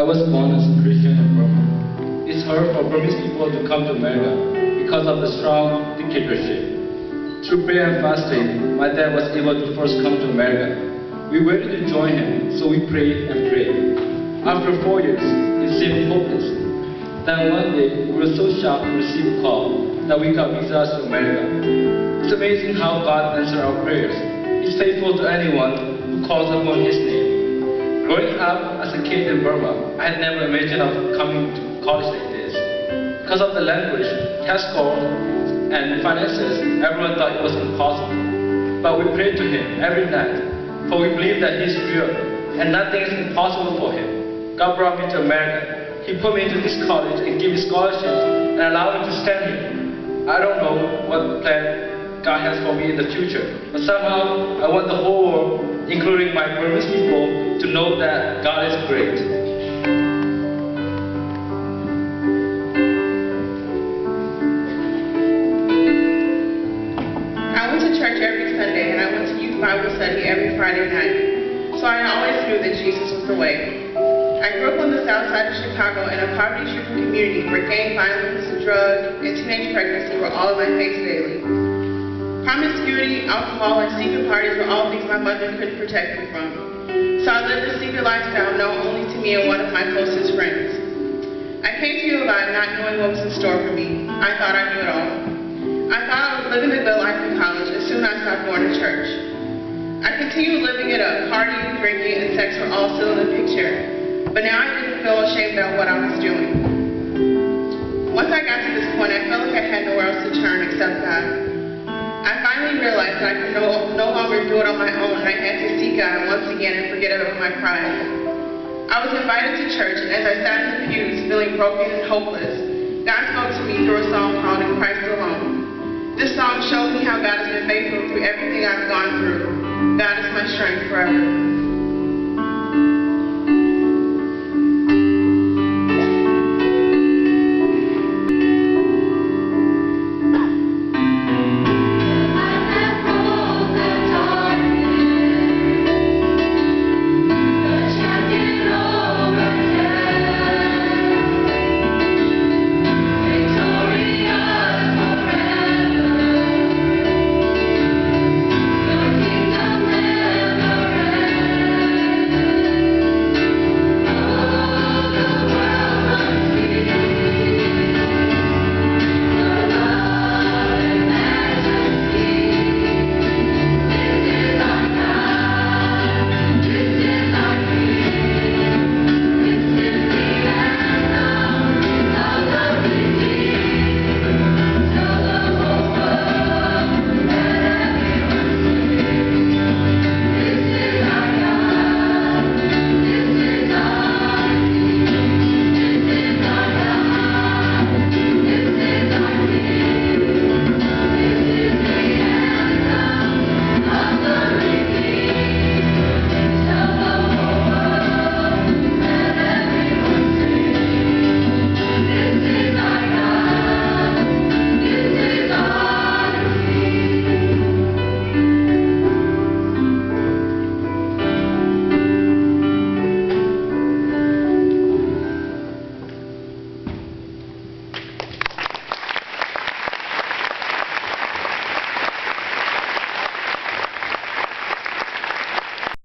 I was born as a Christian in Burma. It's hard for Burmese people to come to America because of the strong dictatorship. Through prayer and fasting, my dad was able to first come to America. We waited to join him, so we prayed and prayed. After 4 years, it seemed hopeless. Then one day, we were so shocked to receive a call that we got visas to America. It's amazing how God answers our prayers. He's faithful to anyone who calls upon His name. Growing up as a kid in Burma, I had never imagined of coming to college like this. Because of the language, test score, and finances, everyone thought it was impossible. But we prayed to Him every night, for we believe that He's real, and nothing is impossible for Him. God brought me to America. He put me into this college and gave me scholarships and allowed me to stand here. I don't know what plan God has for me in the future, but somehow I want the whole world, including my Burmese people, to know that God is great. I went to church every Sunday and I went to youth Bible study every Friday night, so I always knew that Jesus was the way. I grew up on the south side of Chicago in a poverty-stricken community where gang violence, drug, and teenage pregnancy were all in my face daily. Promiscuity, alcohol, and secret parties were all things my mother couldn't protect me from. So I lived a secret lifestyle known only to me and one of my closest friends. I came to ULI not knowing what was in store for me. I thought I knew it all. I thought I was living the good life in college as soon as I stopped going to church. I continued living it up. Partying, drinking, and sex were all still in the picture. But now I didn't feel ashamed about what I was doing. Once I got to this point, I felt like I had nowhere else to turn except God. I finally realized that I could no longer do it on my own, and I had to seek God once again and forget about my pride. I was invited to church, and as I sat in the pews feeling broken and hopeless, God spoke to me through a song called In Christ Alone. This song showed me how God has been faithful through everything I've gone through. God is my strength forever.